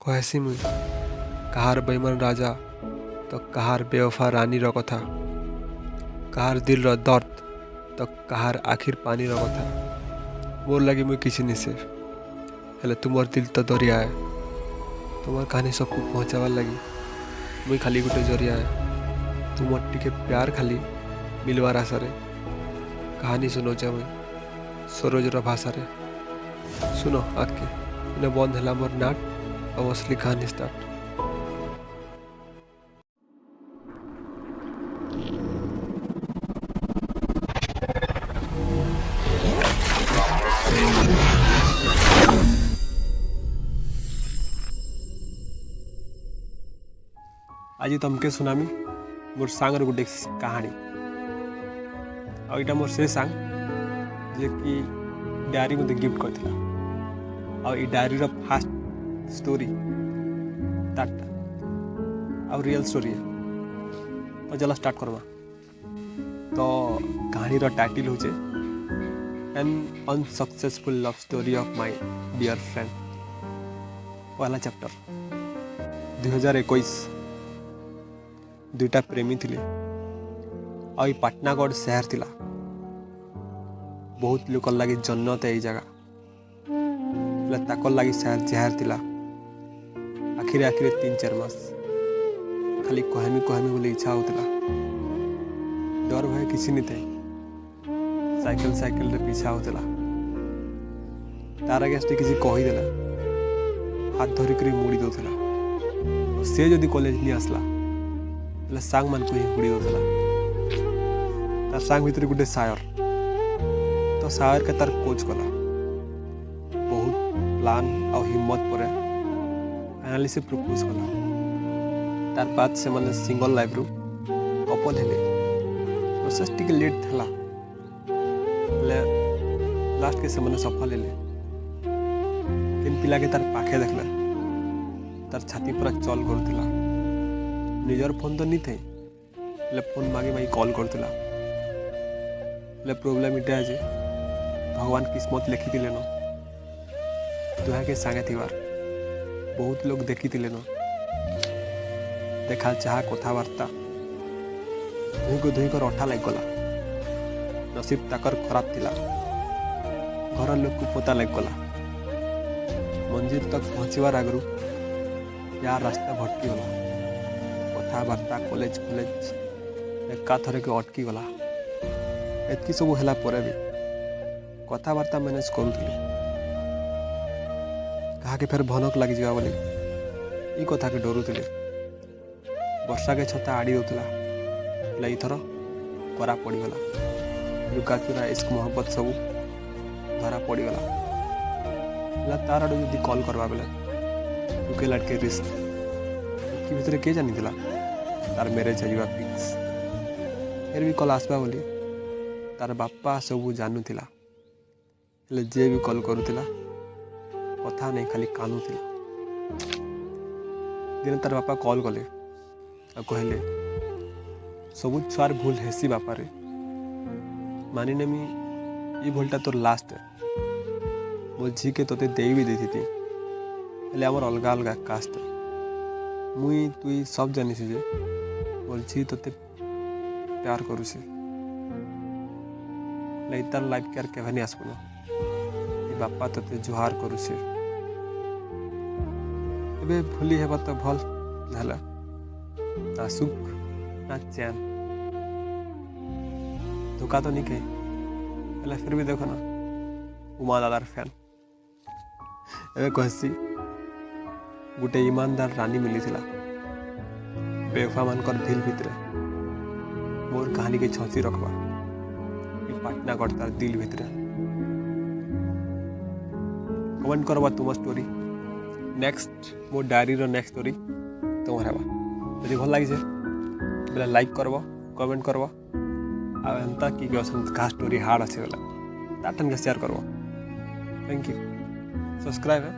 कहेसी मुई कहार बेईमान राजा तो कहार बेवफा रानी कथा कहार दिल दर्द तो कहार आखिर पानी कथा मोर लगी मुई किसी नहीं से हेले तुमर दिल तो दरिया है तुमर कहानी सबको पहुँचावार लगी मुई खाली गोटे जरिया है तुमर टिके प्यार खाली मिलवार आशारे कहानी सुनौचा मुई सरोजर भाषा सुनो आके इन्हें बंद है मोर नाट और असली कहानी स्टार्ट। आज तुमके सुनामी मोर सांगर गोटे कहानी आईटा मोर से सांग जे कि डायरी मते गिफ्ट करथिला आ ई डायरी रो फास्ट स्टोरी ताटा आ रियल स्टोरी है तो चला स्टार्ट करवा। तो कहानी रो टाइटल होचे an unsuccessful love story of my dear friend. पहला चैप्टर 2021 दुईटा प्रेमी थिले आ पाटनागढ़ शहर थिला बहुत लोक लगी जन्नत यही जगह ताकर लगी शहर जहर थिला। आखिर 3-4 मास खाली कहमी बोले इच्छा होता डर भय किसी नहीं थे साइकिल रे पीछा होता तार आगे किसी कहीदेला हाथ धरिक मुड़ी दौला से जदि कॉलेज नहीं आसला सांग मान को ही हुड़ी दौला तार सांग भितर गोटे सायर तो सायर के तार कोच कला बहुत प्लान और हिम्मत पर फाइनाली से प्रपोज कला तार बाद से माने सिंगल लाइफ रू कपल हेले प्रोसेस टिके लेट थला ले लास्ट के से माने सफल हेले किन पिला के तार पाखे देखला तार छाती पर चल करथिला निजर फोन तो नहीं थे ले फोन मागे मागी कॉल करथिला ले प्रॉब्लम इटा है जे भगवान किस्मत लिखी दिले न तुहा के संगे थिवार बहुत लोग देखी दिले न देखा चाह कथबार्ता धुई को अठा लग गला नसीब ताकर खराब थिला घर लोग को पता लग गला मंजिल तक पहुंचवार आगरू यार रास्ता भटकी गला कथबार्ता कॉलेज एका थरे के अटकी गला एतकी सब है भी कथबार्ता मैनेज करूली कहा के फिर भनक लगी जा बोली ई कथा के डरुले वर्षा के छता आड़ी दौला इथर करा पड़गला लुका चुरा इश्क मोहब्बत सब धरा पड़गला तार आड़ जब कल करवा बेले लुके लड़के रिस्क कि भितर किए जानी तार मैरेज हो फिक्स फिर भी कल आसवा बोली तार बापा सब जानूला जे भी कल करूला कथा नहीं खाली कानुला दिन तार बापा कल कले कहले सब छुआर भूल हेसी बापा रे मानी नेमी ये भूलटा तोर लास्ट मो झी के तोते दे भी देती थी आमर अलग अलग कास्ट मुई तुई सब जानी जे मोर झी तोते प्यार करुसी तार लाइफ केयर केवे नहीं आसबन बापा तोते जुहार करुसी एबे भूली हेबा तो भल नाला ना सुख ना चैन धोखा तो नहीं कही फिर भी देखो ना उमा दादार फैन एबे कहसी गोटे ईमानदार रानी मिली थिला बेवफा मानकर दिल भितर मोर कहानी के छसी रखवा पाटनागढ़ तार दिल भितर कमेंट करवा तुम स्टोरी नेक्स्ट मोर डायरी रो नेक्स्ट स्टोरी तुम हेबा यदि भल लगी बोले लाइक करव कमेंट करव आंता कि कहा स्टोरी हार्ड अच्छे गला ताटन के share curve. Thank you subscribe है।